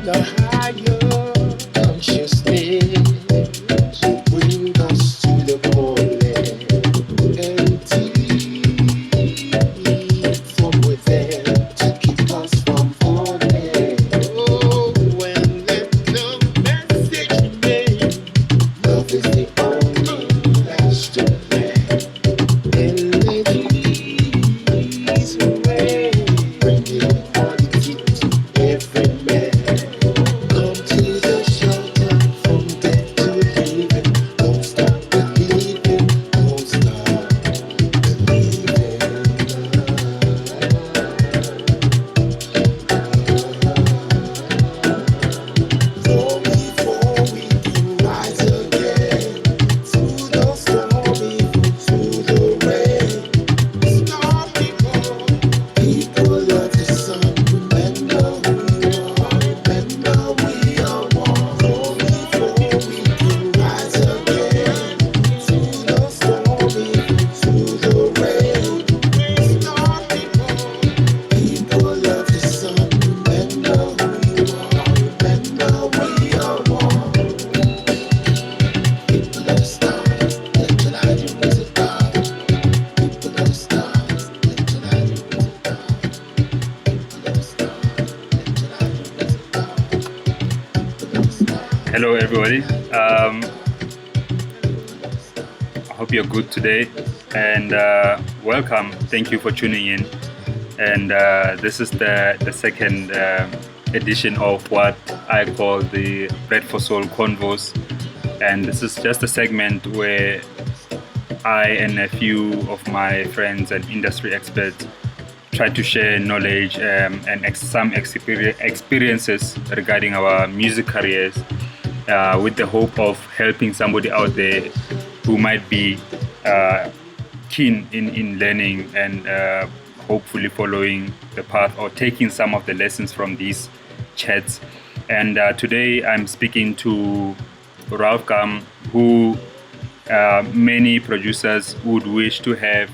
a higher consciousness. Bring us to the calling and deep from within to keep us from falling. Oh, when let the message remain. Love is the only lasting land. And let ease away, bringing quality to every man. Come to the shelter from death to living. Don't stop believing, don't stop believing. Long before we can rise again, through the storm, even through the rain. Stop people of the sun, remember who you are, remember we are one. Long before we can rise again, through the storm, even through the rain. Stop people of the sun, remember who you are, remember we are one. People of the stars, let your light your music die. People of the stars, let your light your music die. People of the stars, let your light your music die. People of the stars. Hello, everybody. I hope you're good today, and welcome. Thank you for tuning in. And this is the second edition of what I call the Bread for Soul Convos. And this is just a segment where I and a few of my friends and industry experts try to share knowledge and some experiences regarding our music careers with the hope of helping somebody out there who might be keen in learning and hopefully following the path or taking some of the lessons from these chats. And today I'm speaking to Ralf GUM, who many producers would wish to have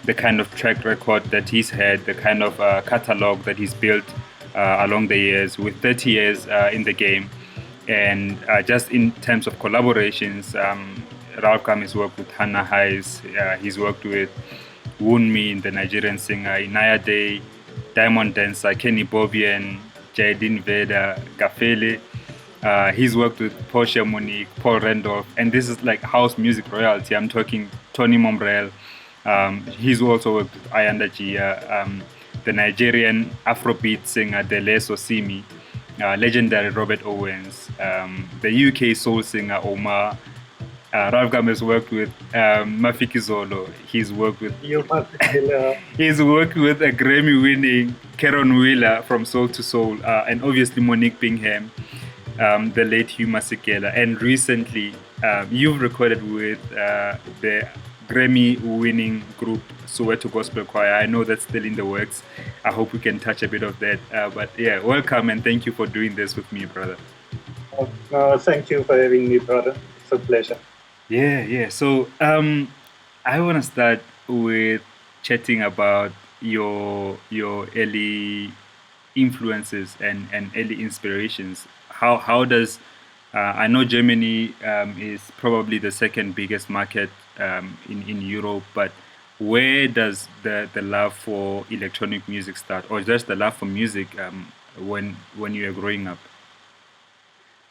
the kind of track record that he's had, the kind of catalog that he's built along the years, with 30 years in the game. And just in terms of collaborations, Ralf GUM has worked with Hannah Highs, he's worked with Wunmi, the Nigerian singer, Inaya Day, Diamond Dancer, Kenny Bobian, Jaidin Veda, Gafele. He's worked with Portia Monique, Paul Randolph, and this is like house music royalty. I'm talking Tony Momrel. He's also worked with Ayanda Gia, the Nigerian Afrobeat singer Deleso Simi, legendary Robert Owens, the UK soul singer Omar. Ralf GUM has worked with Mafiki Zolo. He's worked with he's worked with a Grammy-winning Karen Wheeler from Soul to Soul, and obviously Monique Bingham, the late Hugh Masekela. And recently, you've recorded with the Grammy-winning group Soweto Gospel Choir. I know that's still in the works. I hope we can touch a bit of that. But yeah, welcome and thank you for doing this with me, brother. Thank you for having me, brother. It's a pleasure. Yeah. So I want to start with chatting about your early influences and early inspirations. How does I know Germany is probably the second biggest market in Europe, but where does the love for electronic music start, or just the love for music when you were growing up?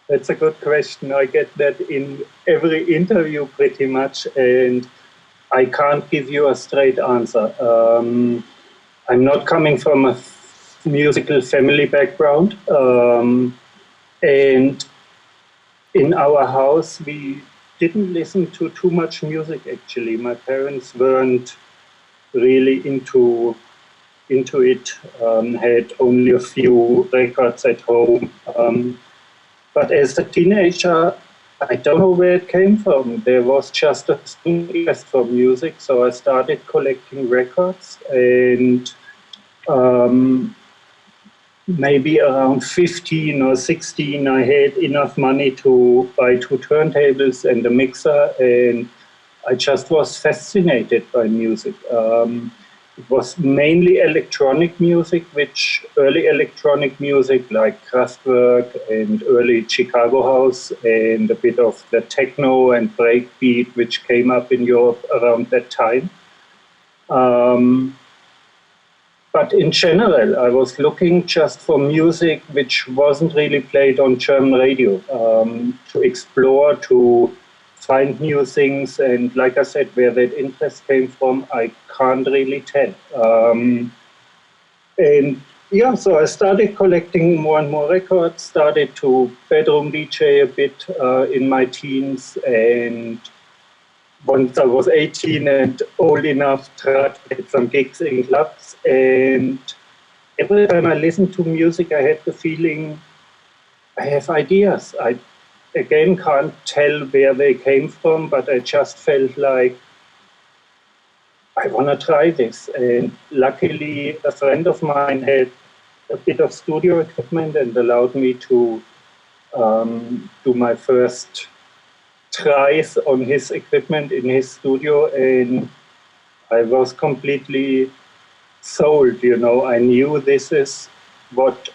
That's a good question. I get that in every interview pretty much, and I can't give you a straight answer. I'm not coming from a musical family background, and in our house we didn't listen to too much music actually. My parents weren't really into it, had only a few records at home. But as a teenager, I don't know where it came from. There was just a interest for music, so I started collecting records, and maybe around 15 or 16, I had enough money to buy 2 turntables and a mixer, and I just was fascinated by music. it was mainly electronic music, which early electronic music like Kraftwerk and early Chicago house and a bit of the techno and breakbeat, which came up in Europe around that time. Um, but in general, I was looking just for music which wasn't really played on German radio, to explore, to find new things. And like I said, where that interest came from, I can't really tell. And yeah, so I started collecting more and more records, started to bedroom DJ a bit in my teens. And once I was 18 and old enough, tried to get some gigs in clubs. And every time I listened to music, I had the feeling I have ideas. I, again, can't tell where they came from, but I just felt like I want to try this. And luckily, a friend of mine had a bit of studio equipment and allowed me to do my first tries on his equipment in his studio. And I was completely sold. I knew this is what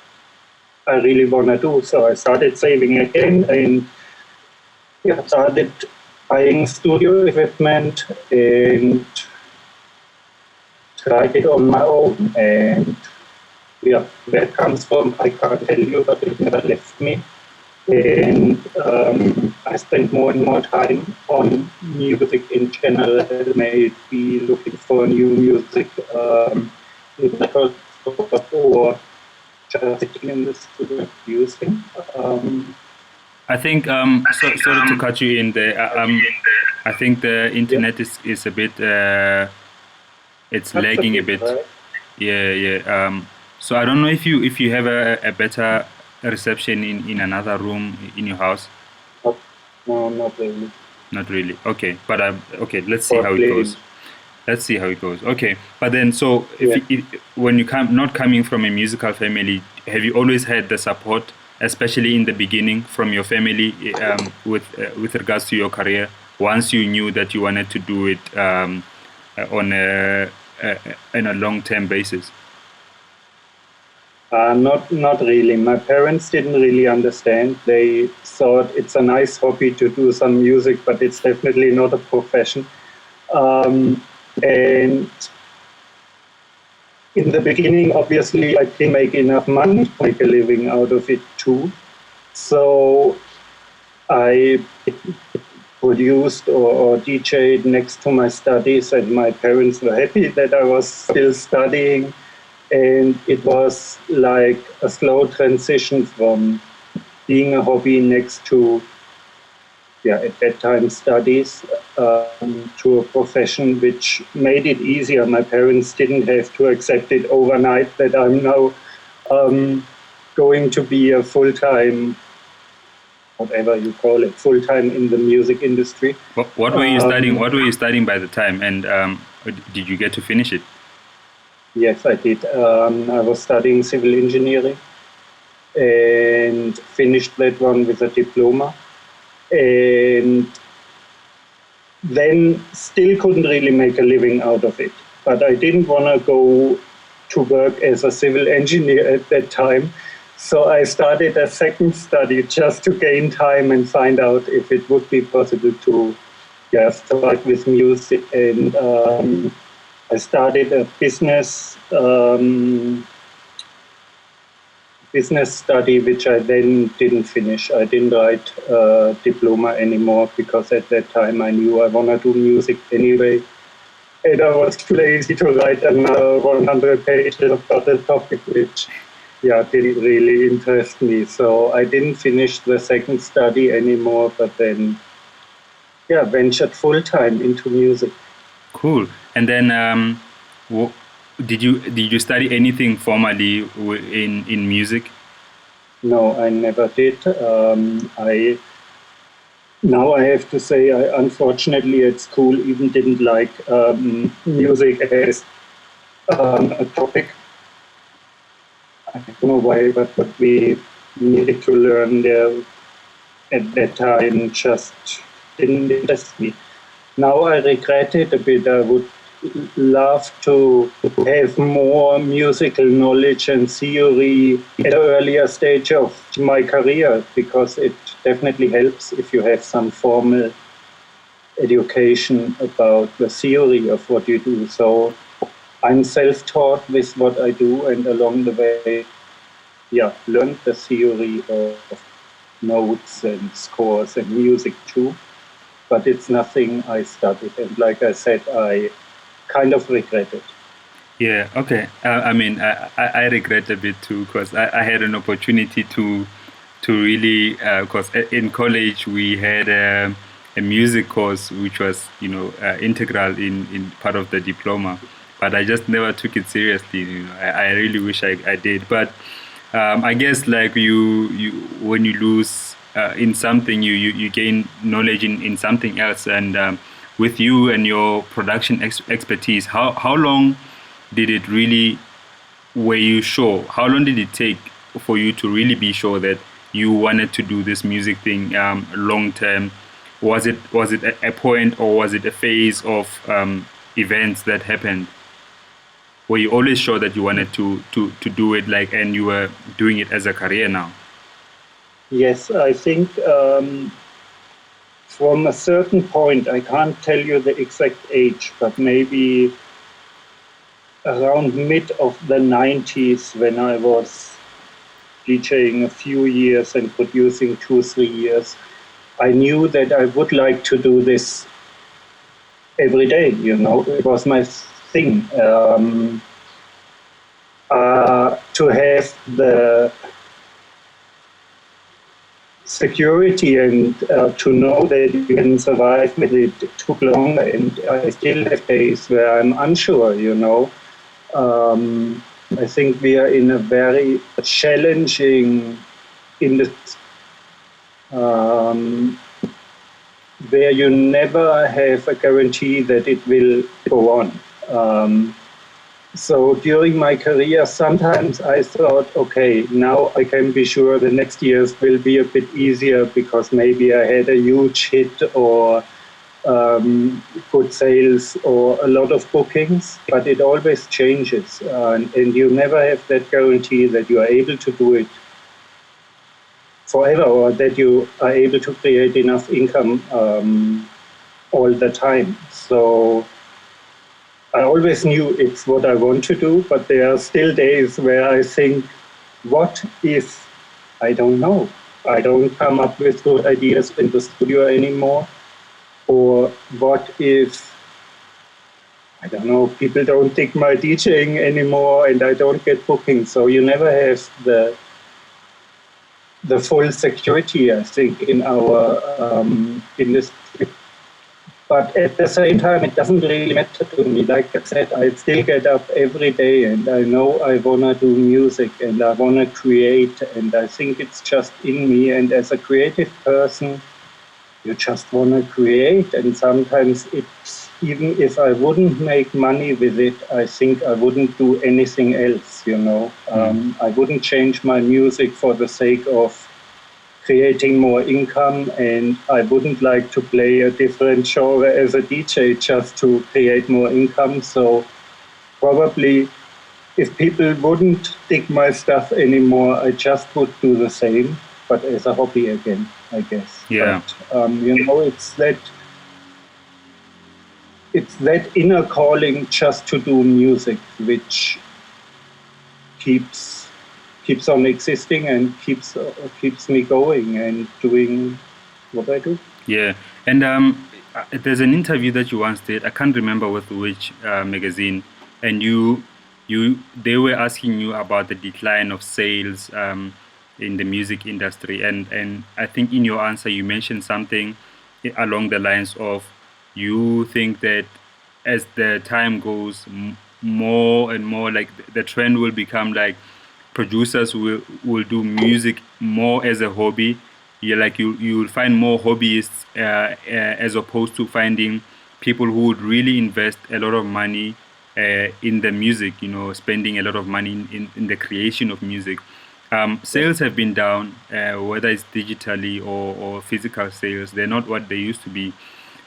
I really want to do. So I started saving again and started buying studio equipment and tried it on my own. And where it comes from, I can't tell you, but it never left me. And I spent more and more time on music in general, maybe looking for new music, or just sitting in the studio using. I think, sorry to cut you in there. I think the internet is a bit, it's lagging a bit. Right? Yeah. So I don't know if you have a better reception in another room in your house. No, not really. Not really. Okay, but okay. Let's see how it goes. Let's see how it goes. Okay, but then when you not coming from a musical family, have you always had the support, especially in the beginning, from your family with regards to your career? Once you knew that you wanted to do it on a long-term basis. Not really. My parents didn't really understand. They thought it's a nice hobby to do some music, but it's definitely not a profession. And in the beginning, obviously, I didn't make enough money to make a living out of it too. So I produced or DJed next to my studies, and my parents were happy that I was still studying. And it was like a slow transition from being a hobby next to, at that time, studies, to a profession, which made it easier. My parents didn't have to accept it overnight that I'm now going to be a full-time, whatever you call it, full-time in the music industry. What were you studying? What were you studying by the time? And did you get to finish it? Yes, I did. I was studying civil engineering and finished that one with a diploma. And then still couldn't really make a living out of it. But I didn't want to go to work as a civil engineer at that time. So I started a second study just to gain time and find out if it would be possible to start with music. And I started a business study, which I then didn't finish. I didn't write a diploma anymore because at that time I knew I want to do music anyway. And I was too lazy to write another 100 pages about the topic, which didn't really interest me. So I didn't finish the second study anymore, but then ventured full-time into music. Cool. And then did you study anything formally in music? No, I never did. Now I have to say, I unfortunately at school even didn't like music as a topic. I don't know why, but what we needed to learn there at that time just didn't interest me. Now I regret it a bit. I would love to have more musical knowledge and theory at an earlier stage of my career, because it definitely helps if you have some formal education about the theory of what you do. So I'm self-taught with what I do, and along the way, learned the theory of notes and scores and music too. But it's nothing I studied, and like I said, I kind of regret it. Yeah, okay. I mean, I regret a bit too, because I had an opportunity to really, because in college we had a music course which was, integral in part of the diploma, but I just never took it seriously. I really wish I did. But I guess like you when you lose in something, you gain knowledge in something else. And with you and your production expertise, how long did it really, were you sure, how long did it take for you to really be sure that you wanted to do this music thing long term? Was it a point, or was it a phase of events that happened? Were you always sure that you wanted to do it, like, and you were doing it as a career now? Yes, I think from a certain point, I can't tell you the exact age, but maybe around mid of the 90s, when I was DJing a few years and producing 2, 3 years, I knew that I would like to do this every day. It was my thing. To have the security and to know that you can survive with it took long, and I still have days where I'm unsure. I think we are in a very challenging industry, where you never have a guarantee that it will go on. So during my career, sometimes I thought, okay, now I can be sure the next years will be a bit easier, because maybe I had a huge hit, or good sales, or a lot of bookings, but it always changes. And you never have that guarantee that you are able to do it forever, or that you are able to create enough income all the time. So I always knew it's what I want to do, but there are still days where I think, what if, I don't know, I don't come up with good ideas in the studio anymore? Or what if, I don't know, people don't dig my DJing anymore and I don't get bookings? So you never have the full security, I think, in our industry. But at the same time, it doesn't really matter to me. Like I said, I still get up every day, and I know I want to do music and I want to create, and I think it's just in me. And as a creative person, you just want to create. And sometimes it's, even if I wouldn't make money with it, I think I wouldn't do anything else. I wouldn't change my music for the sake of creating more income, and I wouldn't like to play a different genre as a DJ just to create more income. So probably if people wouldn't dig my stuff anymore, I just would do the same, but as a hobby again, I guess. Yeah. But it's that inner calling just to do music, which keeps on existing and keeps me going and doing what I do. Yeah, and there's an interview that you once did. I can't remember with which magazine, and they were asking you about the decline of sales in the music industry, and I think in your answer you mentioned something along the lines of, you think that as the time goes, more and more, like the trend will become like producers will do music more as a hobby. You will find more hobbyists as opposed to finding people who would really invest a lot of money in the music, spending a lot of money in the creation of music. Sales have been down, whether it's digitally or physical sales. They're not what they used to be.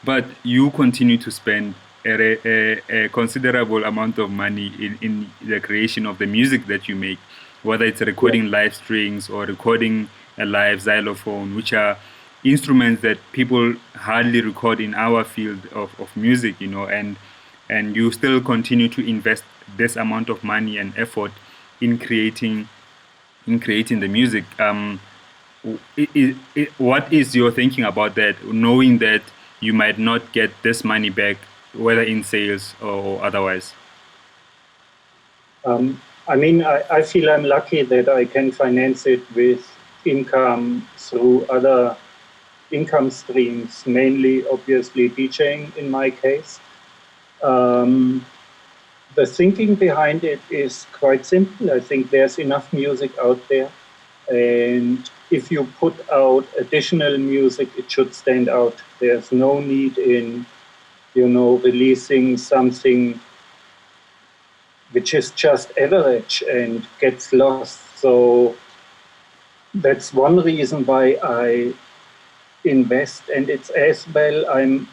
But you continue to spend a considerable amount of money in the creation of the music that you make, whether it's recording live strings or recording a live xylophone, which are instruments that people hardly record in our field of music, and you still continue to invest this amount of money and effort in creating the music. What is your thinking about that, knowing that you might not get this money back, whether in sales or otherwise? I feel I'm lucky that I can finance it with income through other income streams, mainly, obviously, DJing in my case. The thinking behind it is quite simple. I think there's enough music out there. And if you put out additional music, it should stand out. There's no need in, releasing something which is just average and gets lost. So that's one reason why I invest, and it's as well I'm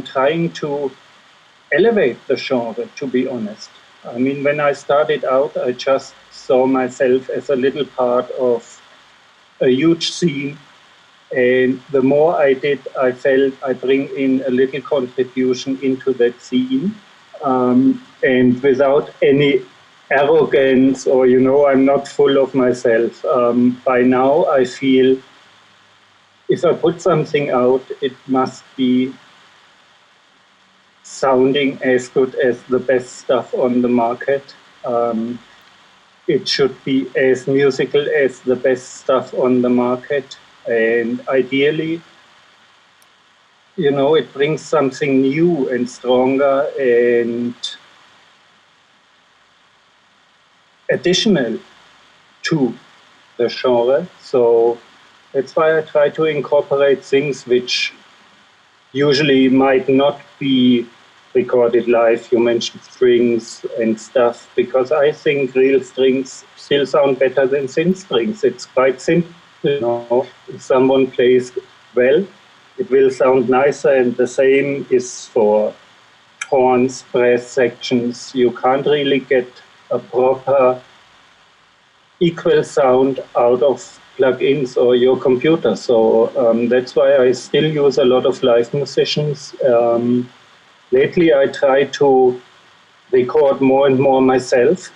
trying to elevate the genre, to be honest. I mean, when I started out, I just saw myself as a little part of a huge scene. And the more I did, I felt I bring in a little contribution into that scene. And without any arrogance or, I'm not full of myself. By now, I feel if I put something out, it must be sounding as good as the best stuff on the market. It should be as musical as the best stuff on the market. And ideally, it brings something new and stronger and additional to the genre. So that's why I try to incorporate things which usually might not be recorded live. You mentioned strings and stuff, because I think real strings still sound better than synth strings. It's quite simple. If someone plays well, it will sound nicer, and the same is for horns, brass sections. You can't really get a proper equal sound out of plugins or your computer. So that's why I still use a lot of live musicians. Lately, I try to record more and more myself,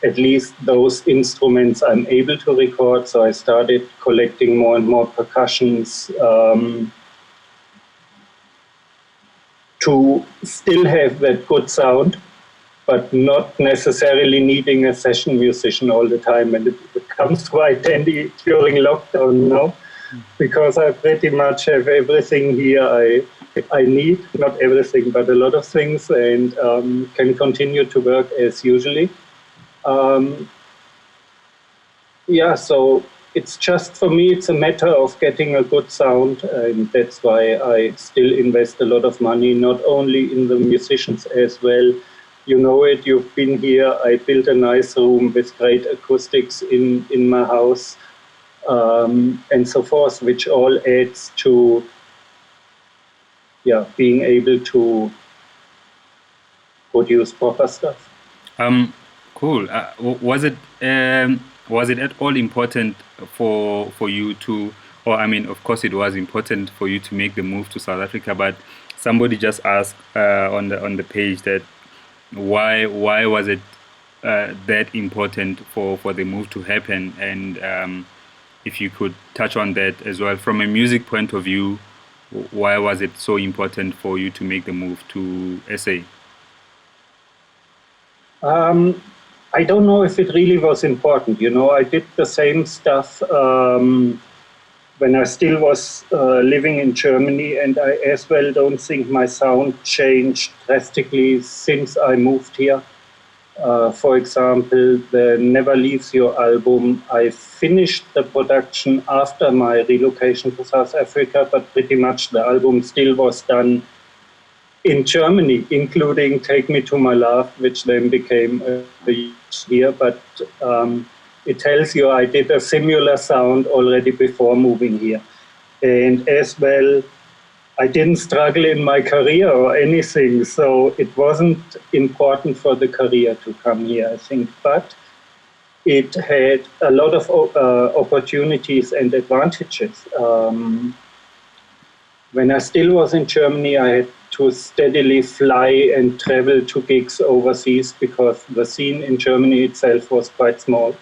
at least those instruments I'm able to record. So I started collecting more and more percussions to still have that good sound, but not necessarily needing a session musician all the time. And it becomes quite handy during lockdown now, because I pretty much have everything here I need, not everything, but a lot of things, and can continue to work as usually. So it's just, for me, it's a matter of getting a good sound, and that's why I still invest a lot of money, not only in the musicians as well. You know it, you've been here. I built a nice room with great acoustics in my house, and so forth, which all adds to being able to produce proper stuff. Cool. Was it at all important for you to, or I mean, of course, it was important for you to make the move to South Africa, but somebody just asked on the page that why was it that important for the move to happen, and if you could touch on that as well from a music point of view, why was it so important for you to make the move to SA? I don't know if it really was important. I did the same stuff when I still was living in Germany, and I as well don't think my sound changed drastically since I moved here. For example, the Never Leaves You album, I finished the production after my relocation to South Africa, but pretty much the album still was done in Germany, including Take Me to My Love, which then became a hit here. But it tells you I did a similar sound already before moving here. And as well, I didn't struggle in my career or anything, so it wasn't important for the career to come here, I think. But it had a lot of opportunities and advantages. When I still was in Germany, I had to steadily fly and travel to gigs overseas because the scene in Germany itself was quite small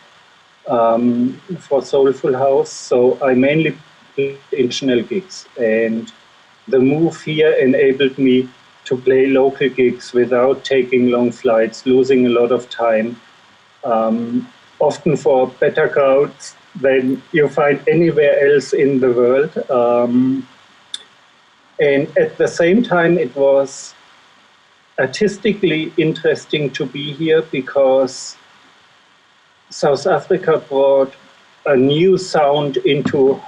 for Soulful House. So I mainly played international gigs, and the move here enabled me to play local gigs without taking long flights, losing a lot of time, often for better crowds than you find anywhere else in the world. And at the same time, it was artistically interesting to be here because South Africa brought a new sound into,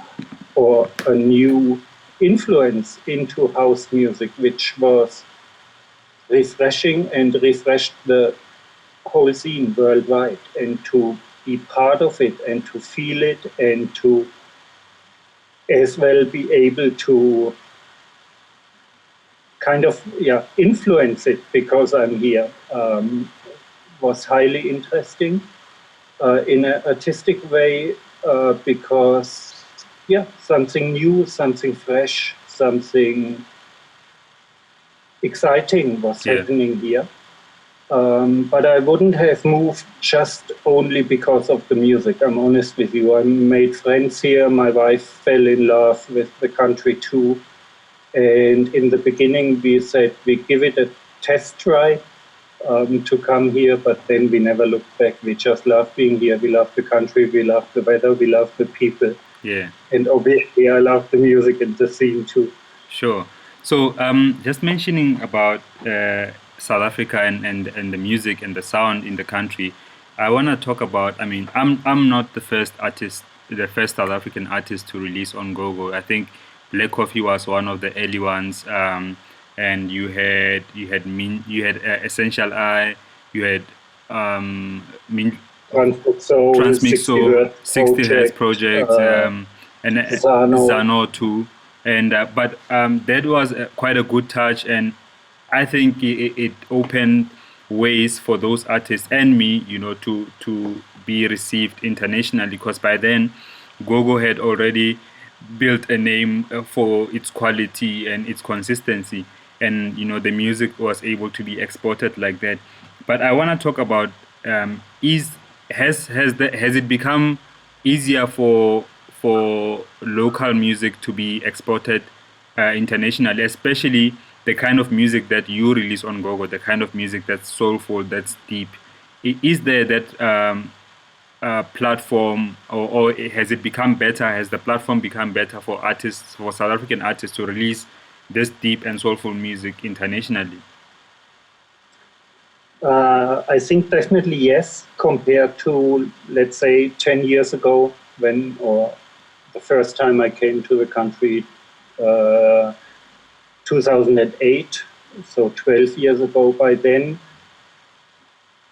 or a new influence into house music, which was refreshing and refreshed the whole scene worldwide. And to be part of it and to feel it and to as well be able to kind of influence it because I'm here was highly interesting in an artistic way because something new, something fresh, something exciting was happening here. But I wouldn't have moved just only because of the music. I'm honest with you. I made friends here. My wife fell in love with the country too. And in the beginning, we said we give it a test try to come here, but then we never looked back. We just love being here. We love the country. We love the weather. We love the people. Yeah. And obviously, I love the music and the scene too. Sure. So just mentioning about South Africa and the music and the sound in the country, I want to talk about, I mean, I'm not the first South African artist to release on Gogo. I think Black Coffee was one of the early ones, and you had Essential I, you had Transmix Soul, 60 Hertz Project, and Zano too. And but that was quite a good touch, and I think it opened ways for those artists and me, to be received internationally, because by then Gogo had already built a name for its quality and its consistency, and the music was able to be exported like that. But I want to talk about has it become easier for local music to be exported internationally, especially the kind of music that you release on Gogo, the kind of music that's soulful, that's deep? Is there that platform, or has it become better? Has the platform become better for artists, for South African artists, to release this deep and soulful music internationally? I think definitely yes, compared to, let's say, 10 years ago, or the first time I came to the country, 2008, so 12 years ago. By then,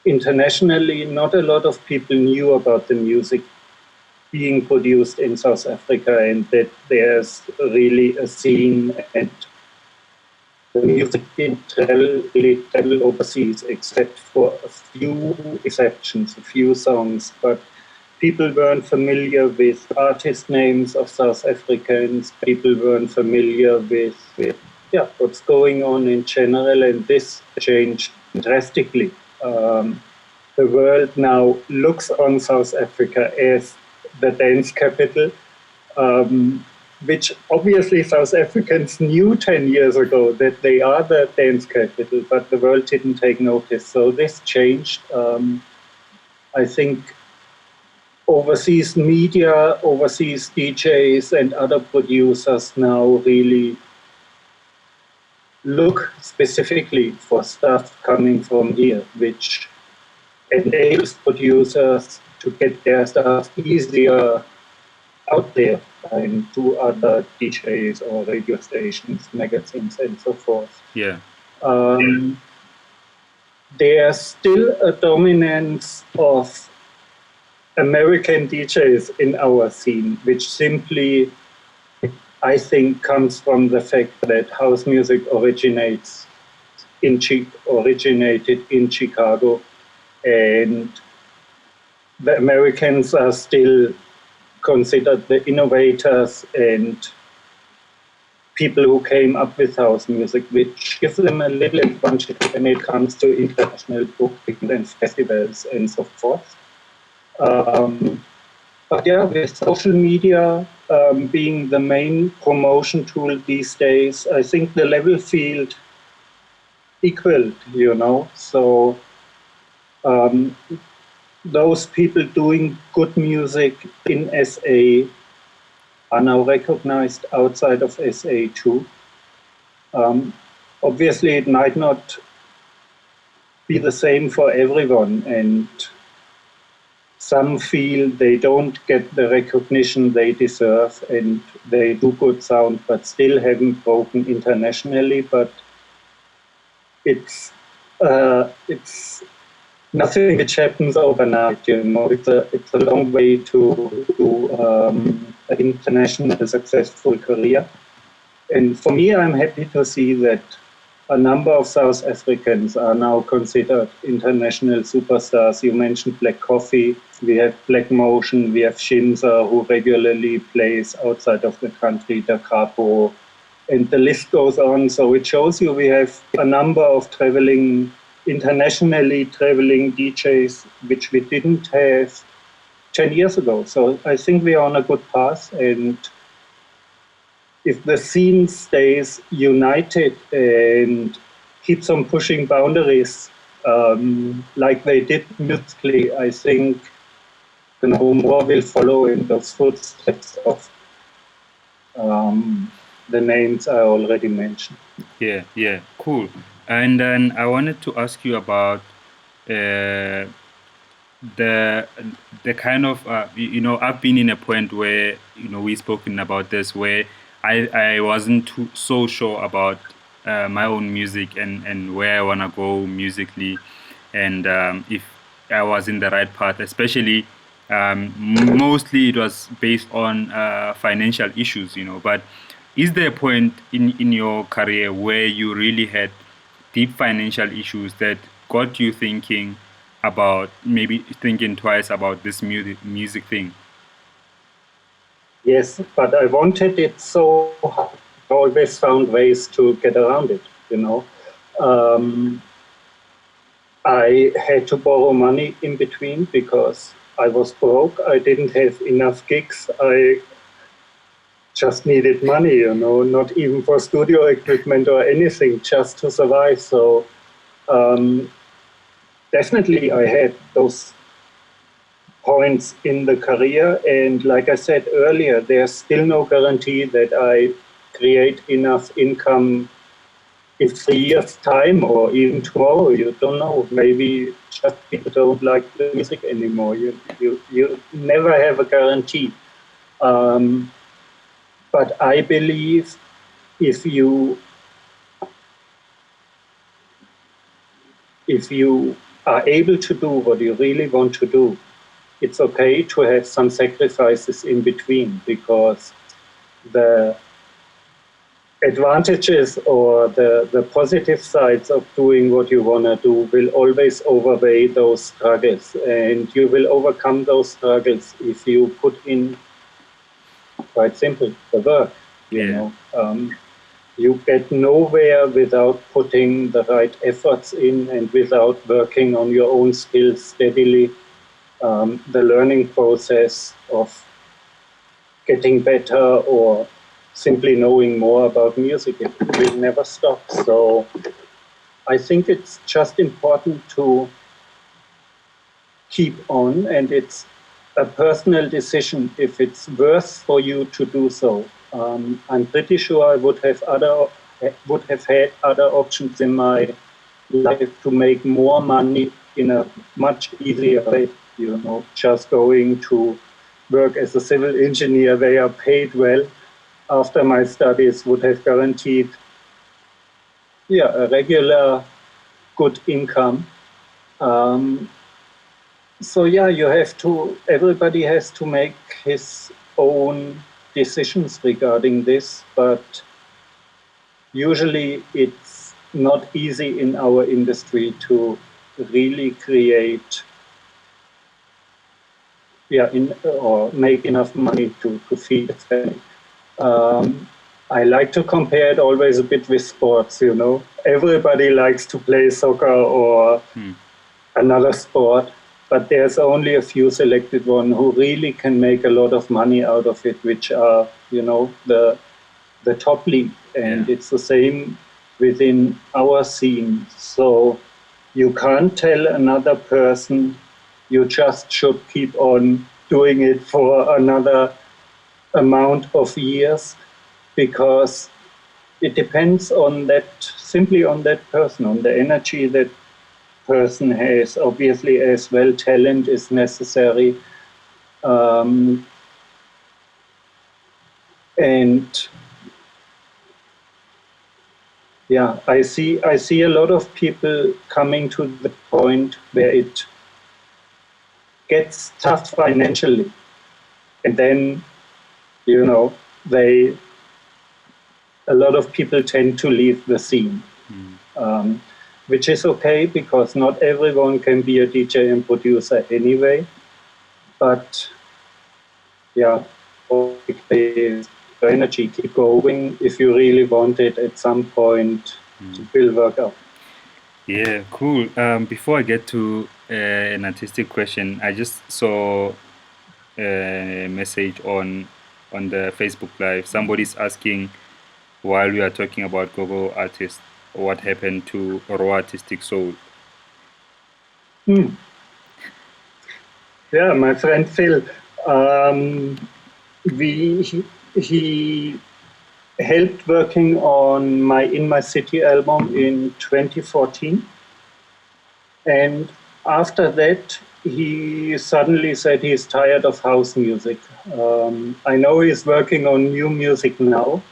internationally, not a lot of people knew about the music being produced in South Africa, and that there's really a scene, and the music didn't really travel overseas, except for a few exceptions, a few songs. But people weren't familiar with artist names of South Africans. People weren't familiar with what's going on in general, and this changed drastically. The world now looks on South Africa as the dance capital, which obviously South Africans knew 10 years ago that they are the dance capital, but the world didn't take notice. So this changed. I think overseas media, overseas DJs and other producers now really look specifically for stuff coming from here, which enables producers to get their stuff easier out there and to other DJs or radio stations, magazines, and so forth. Yeah. There's still a dominance of American DJs in our scene, which simply I think comes from the fact that house music originated in Chicago, and the Americans are still considered the innovators and people who came up with house music, which gives them a little advantage when it comes to international booking and festivals and so forth. But yeah, with social media being the main promotion tool these days, I think the level field equaled, So those people doing good music in SA are now recognized outside of SA too. Obviously, it might not be the same for everyone, and some feel they don't get the recognition they deserve, and they do good sound, but still haven't broken internationally. But it's nothing which happens overnight. It's a long way to an international successful career. And for me, I'm happy to see that a number of South Africans are now considered international superstars. You mentioned Black Coffee. We have Black Motion. We have Shinza, who regularly plays outside of the country, Da Capo, and the list goes on. So it shows you we have a number of internationally traveling DJs, which we didn't have 10 years ago. So I think we are on a good path, and if the scene stays united and keeps on pushing boundaries like they did musically, I think more will follow in those footsteps of the names I already mentioned. Yeah, cool. And then I wanted to ask you about the kind of I've been in a point where we've spoken about this, where I wasn't so sure about my own music and where I want to go musically, and if I was in the right path, especially mostly it was based on financial issues, but is there a point in your career where you really had deep financial issues that got you thinking about maybe thinking twice about this music thing? Yes, but I wanted it so hard. I always found ways to get around it, I had to borrow money in between because I was broke. I didn't have enough gigs. I just needed money, not even for studio equipment or anything, just to survive. So definitely I had those points in the career. And like I said earlier, there's still no guarantee that I create enough income in 3 years' time or even tomorrow. You don't know. Maybe just people don't like the music anymore. You never have a guarantee. But I believe if you are able to do what you really want to do, it's okay to have some sacrifices in between, because the advantages or the positive sides of doing what you want to do will always overweigh those struggles, and you will overcome those struggles if you put in, quite simple, the work. You get nowhere without putting the right efforts in and without working on your own skills steadily. The learning process of getting better or simply knowing more about music, it will never stop. So I think it's just important to keep on, and it's a personal decision if it's worth for you to do so. I'm pretty sure I would have had other options in my life to make more money in a much easier way. Just going to work as a civil engineer, they are paid well. After my studies, would have guaranteed, a regular good income. So everybody has to make his own decisions regarding this, but usually it's not easy in our industry to really create or make enough money to feed a family. I like to compare it always a bit with sports, you know. Everybody likes to play soccer or another sport, but there's only a few selected ones who really can make a lot of money out of it, which are, you know, the top league. And it's the same within our scene. So you can't tell another person you just should keep on doing it for another amount of years, because it depends on simply on that person, on the energy that person has. Obviously, as well, talent is necessary. And yeah, I see a lot of people coming to the point where it gets tough financially, and then, you know, a lot of people tend to leave the scene, which is okay, because not everyone can be a DJ and producer anyway. But yeah, the energy, keep going. If you really want it, at some point it will work out. Yeah, cool. Before I get to an artistic question, I just saw a message on the Facebook Live. Somebody's asking, while we are talking about gogo artists, what happened to raw artistic soul? Yeah, my friend Phil, he helped working on my In My City album in 2014, and after that he suddenly said he's tired of house music. I know he's working on new music now.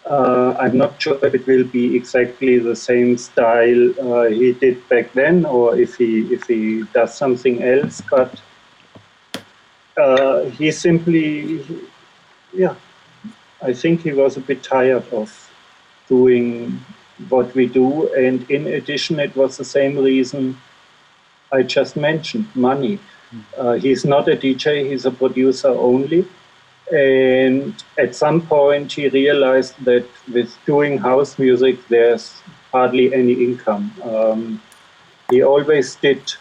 I'm not sure if it will be exactly the same style he did back then, or if he does something else. But he simply, I think he was a bit tired of doing what we do. And in addition, it was the same reason I just mentioned, money. He's not a DJ, he's a producer only. And at some point, he realized that with doing house music, there's hardly any income. He always did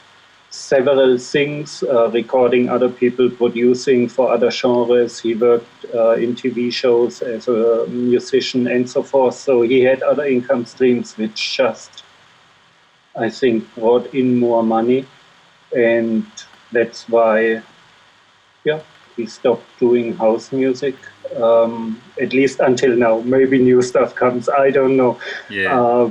several things, recording other people, producing for other genres. He worked in TV shows as a musician and so forth. So he had other income streams, which just, I think, brought in more money. And that's why, he stopped doing house music, at least until now. Maybe new stuff comes, I don't know. Yeah.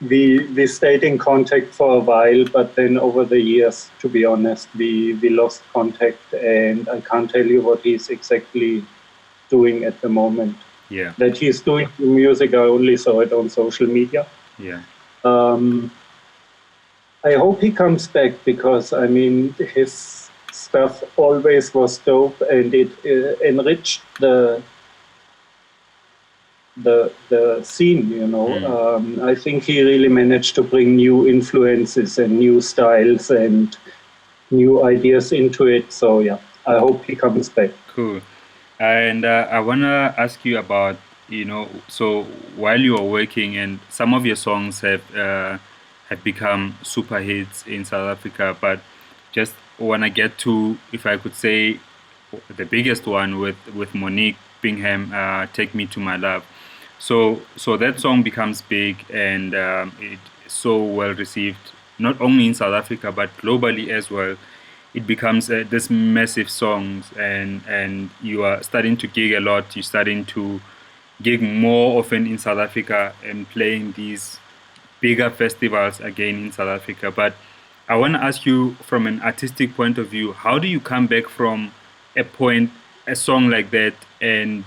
We stayed in contact for a while, but then over the years, to be honest, we lost contact, and I can't tell you what he's exactly doing at the moment. Yeah. That he's doing music, I only saw it on social media. Yeah. I hope he comes back, because, I mean, his stuff always was dope, and it enriched the scene, you know. I think he really managed to bring new influences and new styles and new ideas into it. So yeah, I hope he comes back. Cool. And I want to ask you about, so while you are working, and some of your songs have become super hits in South Africa, but just want to get to, if I could say, the biggest one with Monique Bingham, Take Me to My Love. So that song becomes big, and it's so well received, not only in South Africa but globally as well. It becomes this massive songs, and you are starting to gig a lot. You're starting to gig more often in South Africa and playing these bigger festivals again in South Africa. But I want to ask you, from an artistic point of view, how do you come back from a song like that, and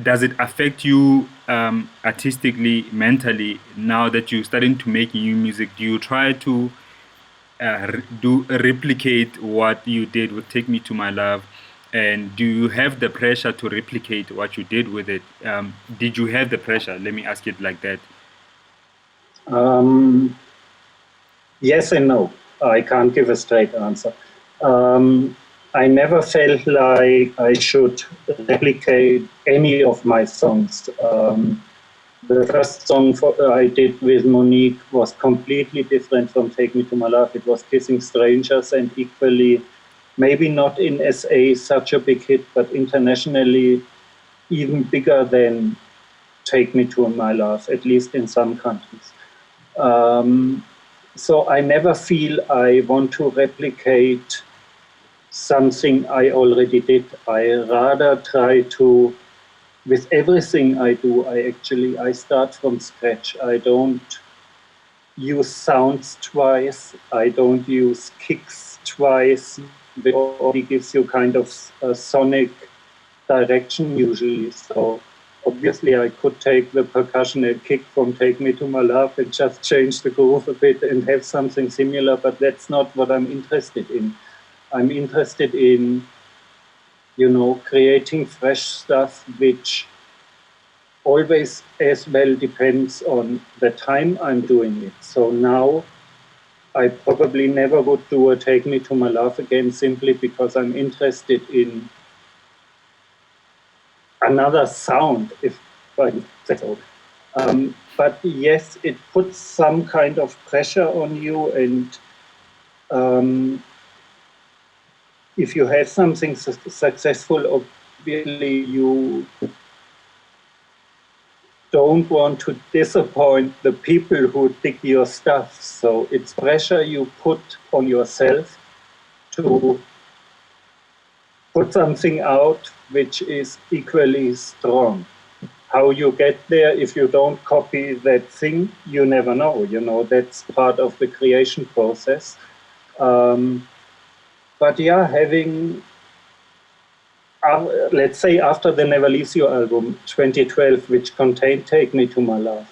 does it affect you artistically, mentally, now that you're starting to make new music? Do you try to replicate what you did with Take Me to My Love, And do you have the pressure to replicate what you did with it? Did you have the pressure? Let me ask it like that. Yes and no. I can't give a straight answer. I never felt like I should replicate any of my songs. The first song I did with Monique was completely different from Take Me to My Love. It was Kissing Strangers, and equally, maybe not in SA such a big hit, but internationally even bigger than Take Me to My Love, at least in some countries. So I never feel I want to replicate something I already did. I rather try to, with everything I do, I start from scratch. I don't use sounds twice. I don't use kicks twice. It only gives you kind of a sonic direction usually. So obviously I could take the percussion and kick from Take Me to My Love and just change the groove a bit and have something similar, but that's not what I'm interested in. I'm interested in, creating fresh stuff, which always as well depends on the time I'm doing it. So now I probably never would do a Take Me to My Love again simply because I'm interested in another sound, if I say so. But yes, it puts some kind of pressure on you, and if you have something successful, obviously you don't want to disappoint the people who dig your stuff. So it's pressure you put on yourself to put something out which is equally strong. How you get there, if you don't copy that thing, you never know. That's part of the creation process. But yeah, having, let's say after the Never Leaves You album, 2012, which contained Take Me to My Love,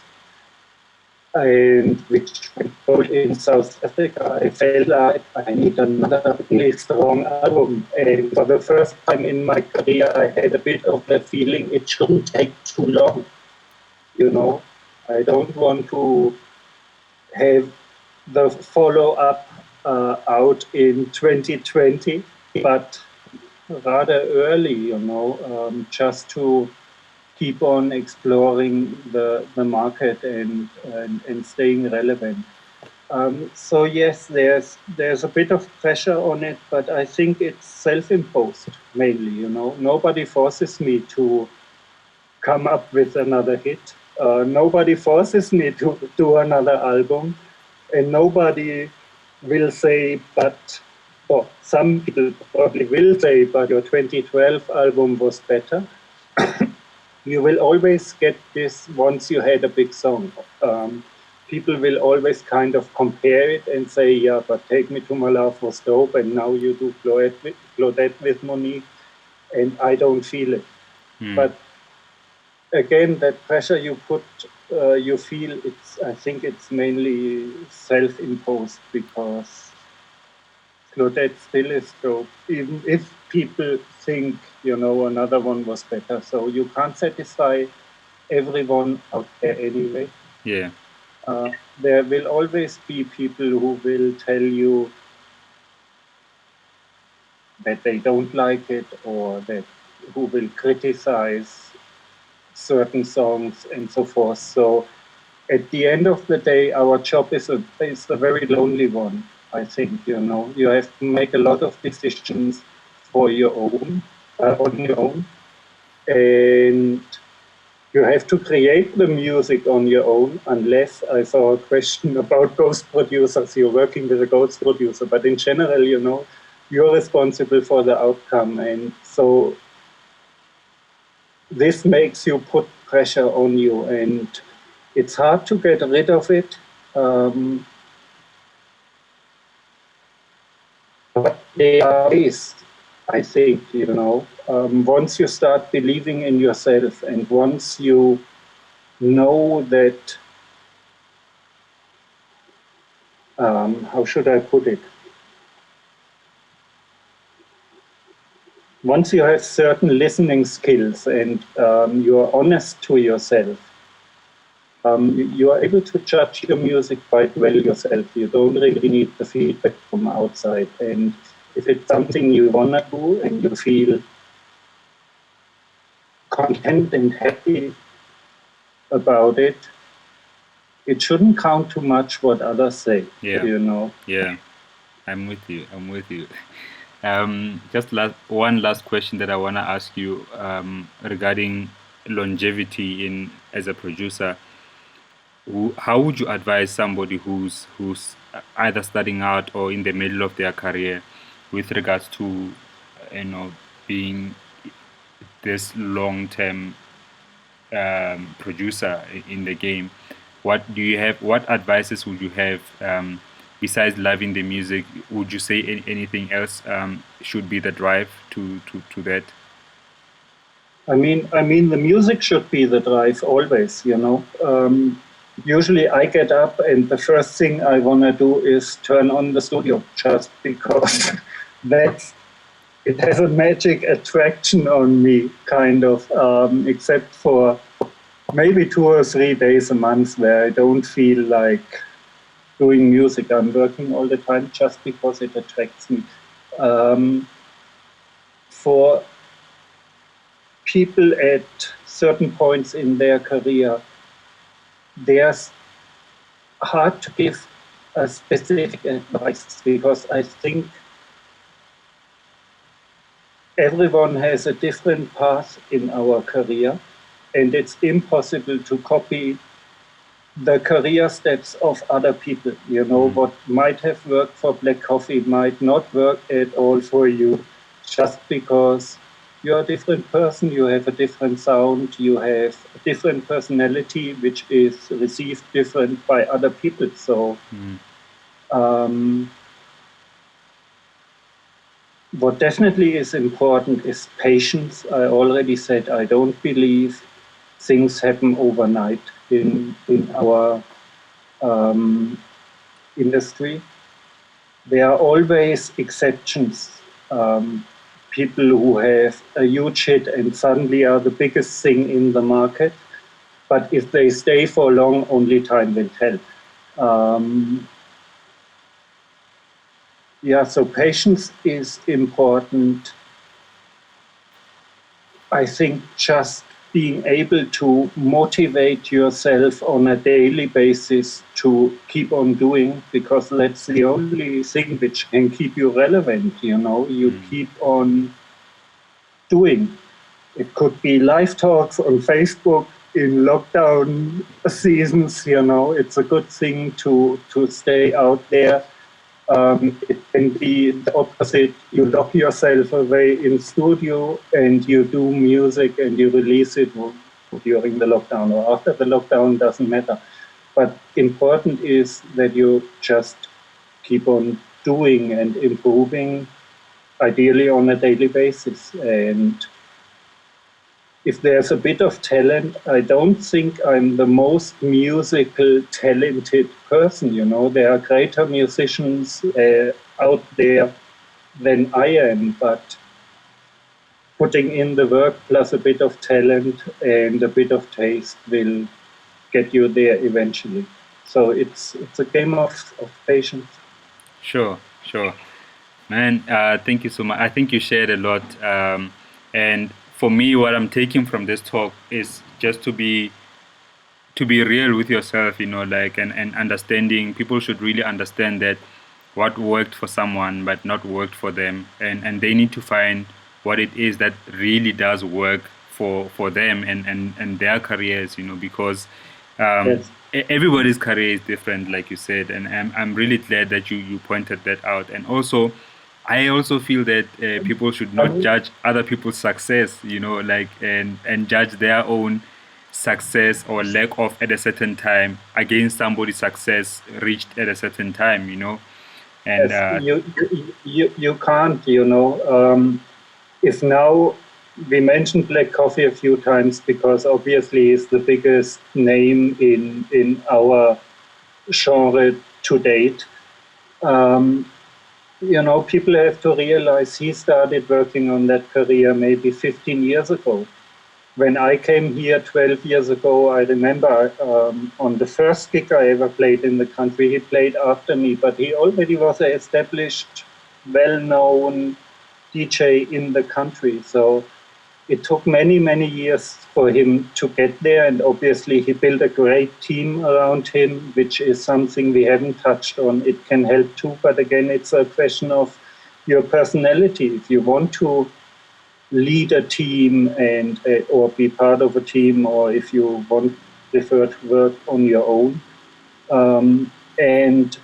and which we put in South Africa, I felt like I need another really strong album. And for the first time in my career, I had a bit of the feeling it shouldn't take too long. I don't want to have the follow-up out in 2020, but rather early, just to keep on exploring the market and staying relevant. So yes, there's a bit of pressure on it, but I think it's self-imposed mainly. Nobody forces me to come up with another hit. Nobody forces me to do another album, and nobody will say, or some people probably will say, but your 2012 album was better. You will always get this once you had a big song. People will always kind of compare it and say, yeah, but Take Me to My Love was dope, and now you do Claudette with Monique, and I don't feel it. But again, that pressure you feel, I think it's mainly self-imposed because Claudette still is dope, even if people think, another one was better. So you can't satisfy everyone out there anyway. Yeah. There will always be people who will tell you that they don't like it or that who will criticize certain songs and so forth. So at the end of the day, our job is a very lonely one. I think you have to make a lot of decisions for your own on your own, and you have to create the music on your own. Unless I saw a question about ghost producers, you're working with a ghost producer, but in general, you're responsible for the outcome, and so this makes you put pressure on you, and it's hard to get rid of it. But they are ways, I think, once you start believing in yourself and once you know that, how should I put it? once you have certain listening skills and you're honest to yourself, you are able to judge your music quite well yourself. You don't really need the feedback from outside. And if it's something you want to do and you feel content and happy about it, it shouldn't count too much what others say, Yeah. you know. Yeah, I'm with you. I'm with you. Just one last question that I want to ask you regarding longevity in as a producer. How would you advise somebody who's either starting out or in the middle of their career with regards to being this long-term producer in the game? What do you have? What advices would you have besides loving the music? Would you say anything else should be the drive to that? I mean, the music should be the drive always, you know. Usually I get up and the first thing I want to do is turn on the studio just because that's it has a magic attraction on me, kind of, except for maybe 2 or 3 days a month where I don't feel like doing music. I'm working all the time just because it attracts me. For people at certain points in their career, there's hard to give a specific advice because I think everyone has a different path in our career, and it's impossible to copy the career steps of other people. You know, what might have worked for Black Coffee might not work at all for you, just because you're a different person, you have a different sound, you have a different personality, which is received different by other people. So, what definitely is important is patience. I already said I don't believe things happen overnight in our industry. There are always exceptions. People who have a huge hit and suddenly are the biggest thing in the market. But if they stay for long, only time will tell. So patience is important. I think just being able to motivate yourself on a daily basis to keep on doing, because that's the only thing which can keep you relevant, you know. You keep on doing. It could be live talks on Facebook in lockdown seasons, you know. It's a good thing to stay out there. It can be the opposite. You lock yourself away in studio and you do music and you release it during the lockdown or after the lockdown, doesn't matter. But important is that you just keep on doing and improving, ideally on a daily basis. And if there's a bit of talent, I don't think I'm the most musical talented person. You know, there are greater musicians out there than I am, but putting in the work plus a bit of talent and a bit of taste will get you there eventually. So it's a game of patience. Sure. Man, thank you so much. I think you shared a lot. And for me, what I'm taking from this talk is just to be real with yourself, you know, like, and understanding. People should really understand that what worked for someone but not worked for them, and they need to find what it is that really does work for them and their careers, you know, because Yes. everybody's career is different, like you said, and I'm really glad that you pointed that out. And also, I also feel that people should not judge other people's success, you know, like, and judge their own success or lack of at a certain time against somebody's success reached at a certain time, you know. And Yes, you can't, you know. If now we mentioned Black Coffee a few times because obviously it's the biggest name in our genre to date. people have to realize he started working on that career maybe 15 years ago. When I came here 12 years ago, I remember on the first gig I ever played in the country, he played after me, but he already was an established, well-known DJ in the country. So it took many, many years for him to get there. And obviously he built a great team around him, which is something we haven't touched on. It can help too, but again, it's a question of your personality. If you want to lead a team and or be part of a team, or if you prefer to work on your own. And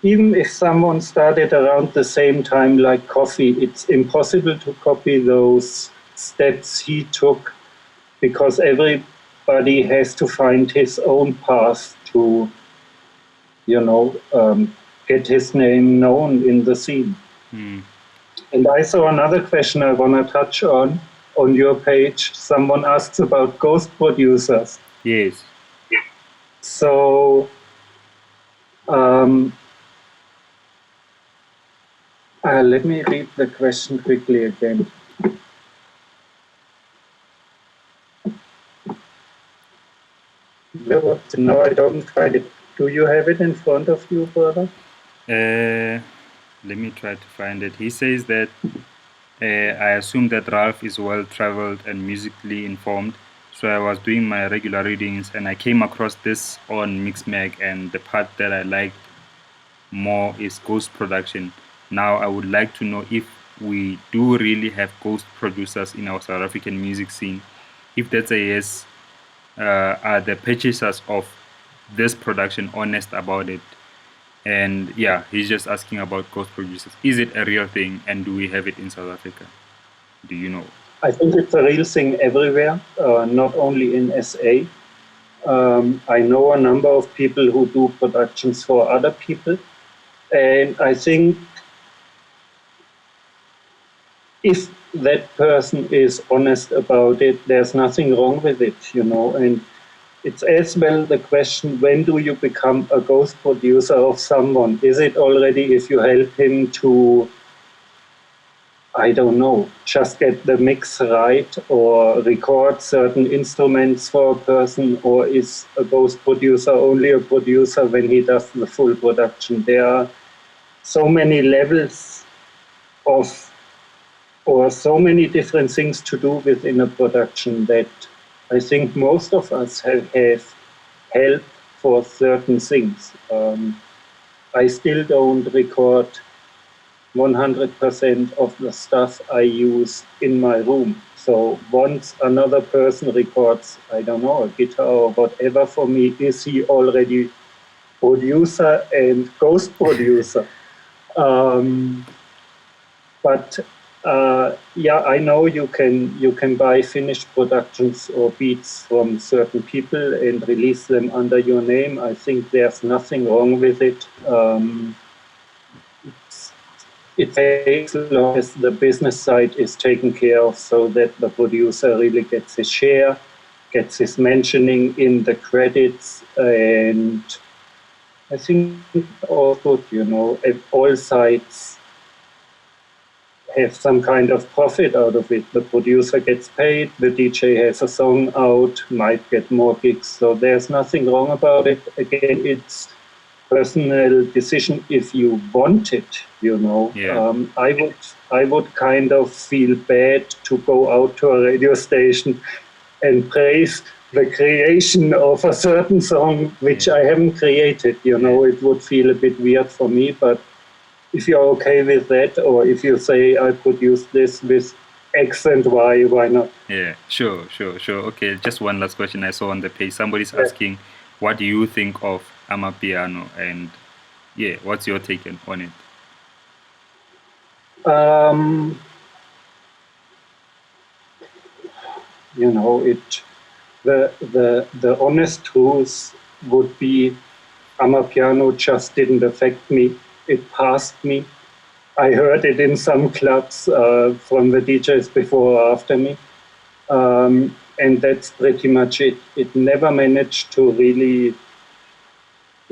even if someone started around the same time like Coffee, it's impossible to copy those steps he took because everybody has to find his own path to, get his name known in the scene. And I saw another question I want to touch on your page. Someone asks about ghost producers. Yes. So let me read the question quickly again. No, I don't find it. Do you have it in front of you, brother? Let me try to find it. He says that I assume that Ralf is well traveled and musically informed, so I was doing my regular readings and I came across this on Mixmag, and the part that I liked more is ghost production. Now I would like to know if we do really have ghost producers in our South African music scene. If that's a yes, are the purchasers of this production honest about it? And yeah, he's just asking about ghost producers. Is it a real thing, and do we have it in South Africa? Do you know? I think it's a real thing everywhere, not only in SA. I know a number of people who do productions for other people. And I think if that person is honest about it, there's nothing wrong with it, And it's as well the question, when do you become a ghost producer of someone? Is it already if you help him to, I don't know, just get the mix right or record certain instruments for a person, or is a ghost producer only a producer when he does the full production? There are so many levels of, or so many different things to do within a production that I think most of us have help for certain things. I still don't record 100% of the stuff I use in my room. So once another person records, I don't know, a guitar or whatever, for me, is he already producer and ghost producer? But I know you can buy finished productions or beats from certain people and release them under your name. I think there's nothing wrong with it. It takes as long as the business side is taken care of, so that the producer really gets his share, gets his mentioning in the credits, and I think all good, all sides have some kind of profit out of it. The producer gets paid, the DJ has a song out, might get more gigs, so there's nothing wrong about it. Again, it's personal decision if you want it, Yeah. I would kind of feel bad to go out to a radio station and praise the creation of a certain song which I haven't created. It would feel a bit weird for me, but if you're okay with that, or if you say I produced this with X and Y, why not? Yeah, sure. Okay, just one last question I saw on the page. Somebody's asking, what do you think of Amapiano? And yeah, what's your take on it? The honest truth would be Amapiano just didn't affect me. It passed me. I heard it in some clubs from the DJs before or after me. And that's pretty much it. It never managed to really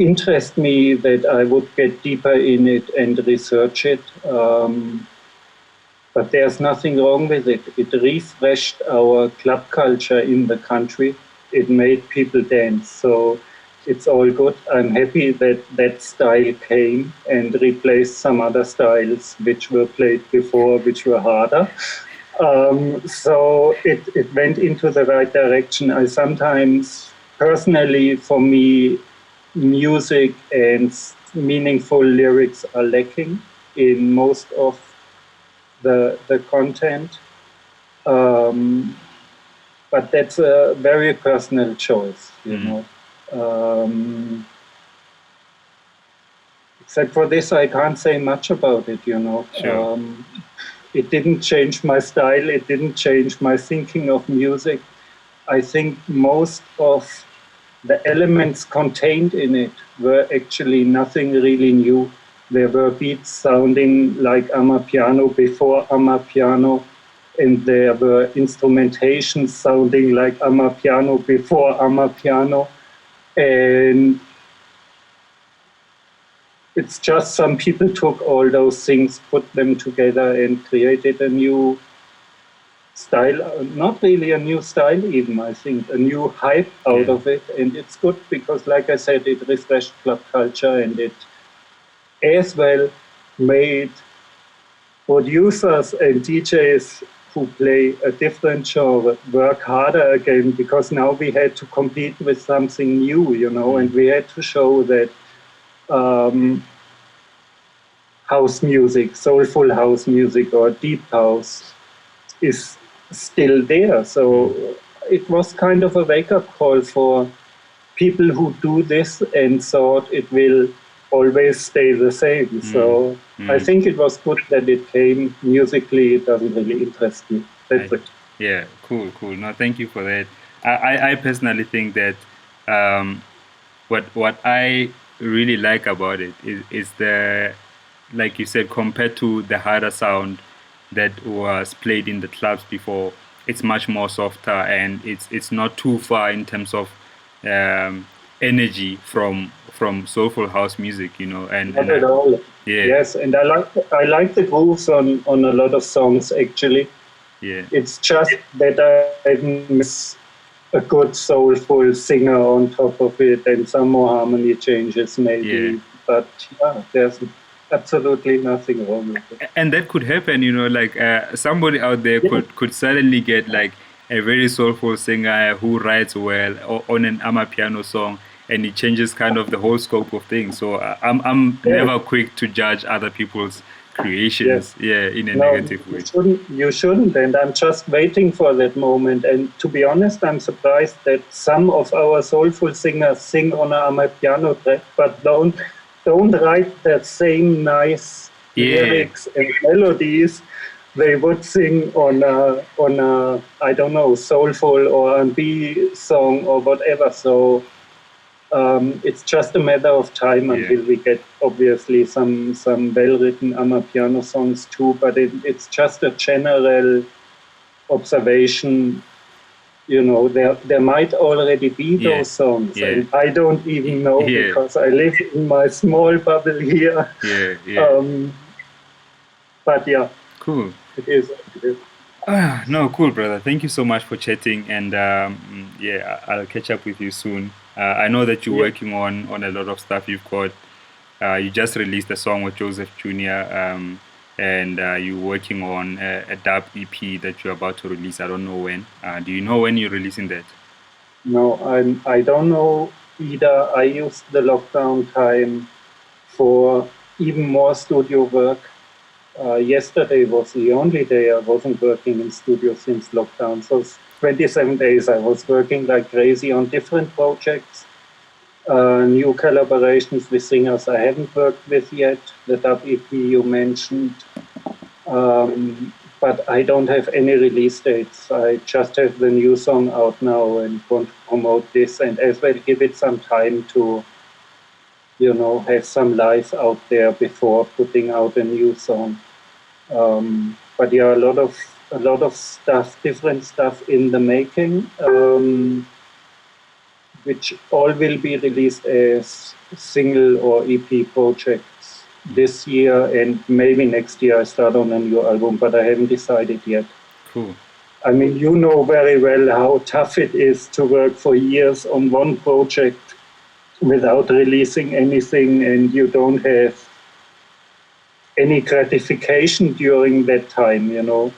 interest me that I would get deeper in it and research it. But there's nothing wrong with it. It refreshed our club culture in the country. It made people dance. So it's all good. I'm happy that that style came and replaced some other styles which were played before, which were harder. So it went into the right direction. I sometimes, personally, for me, music and meaningful lyrics are lacking in most of the content. Um, but that's a very personal choice, you know. Except for this, I can't say much about it, you know. Sure. It didn't change my style. It didn't change my thinking of music. I think most of the elements contained in it were actually nothing really new. There were beats sounding like Amapiano before Amapiano, and there were instrumentations sounding like Amapiano before Amapiano. And it's just some people took all those things, put them together, and created a new style, not really a new style even, I think, a new hype out of it. And it's good because, like I said, it refreshed club culture, and it as well made producers and DJs who play a different genre work harder again, because now we had to compete with something new, you know, and we had to show that house music, soulful house music or deep house is still there. So it was kind of a wake-up call for people who do this and thought it will always stay the same. So I think it was good that it came. Musically, it doesn't really interest me. That's it. Yeah, cool. No, thank you for that. I personally think that what I really like about it is the, like you said, compared to the harder sound that was played in the clubs before, it's much more softer, and it's not too far in terms of energy from soulful house music, you know. And Not at all. Yeah. Yes, and I like the grooves on a lot of songs actually. Yeah. It's just that I miss a good soulful singer on top of it and some more harmony changes maybe. Yeah. But yeah, there's absolutely nothing wrong with it. And that could happen, you know, like somebody out there could suddenly get like a very soulful singer who writes well on an Amapiano song, and it changes kind of the whole scope of things. So I'm never quick to judge other people's creations, in a negative way. You shouldn't, and I'm just waiting for that moment. And to be honest, I'm surprised that some of our soulful singers sing on a Amapiano track, but don't write that same nice lyrics and melodies they would sing on a I don't know, soulful or R&B song or whatever. So it's just a matter of time until we get obviously some well-written Amapiano songs too. But it's just a general observation. You know, there might already be those songs, and I don't even know because I live in my small bubble here. But yeah, cool. It is. It is. No, cool, brother. Thank you so much for chatting, and I'll catch up with you soon. I know that you're working on a lot of stuff. You've got you just released a song with Joseph Jr. And you're working on a dub EP that you're about to release. I don't know when. Do you know when you're releasing that? No, I don't know either. I used the lockdown time for even more studio work. Yesterday was the only day I wasn't working in studio since lockdown. So 27 days I was working like crazy on different projects, new collaborations with singers I haven't worked with yet, the dub EP you mentioned. But I don't have any release dates. I just have the new song out now and want to promote this and as well give it some time to, you know, have some life out there before putting out a new song. But yeah, a lot of stuff, different stuff in the making. which all will be released as single or EP projects this year, and maybe next year I start on a new album, but I haven't decided yet. Cool. I mean, you know very well how tough it is to work for years on one project without releasing anything, and you don't have any gratification during that time, you know.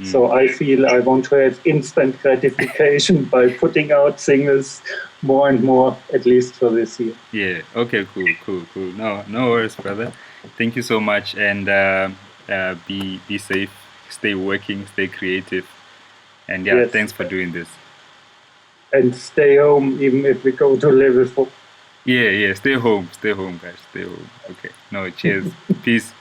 So I feel I want to have instant gratification by putting out singles more and more, at least for this year. Yeah. Okay. Cool. No worries, brother. Thank you so much, and be safe. Stay working. Stay creative. And yeah, Yes. thanks for doing this. And stay home, even if we go to level 4. Yeah. Stay home, guys. Stay home. Okay. No. Cheers. Peace.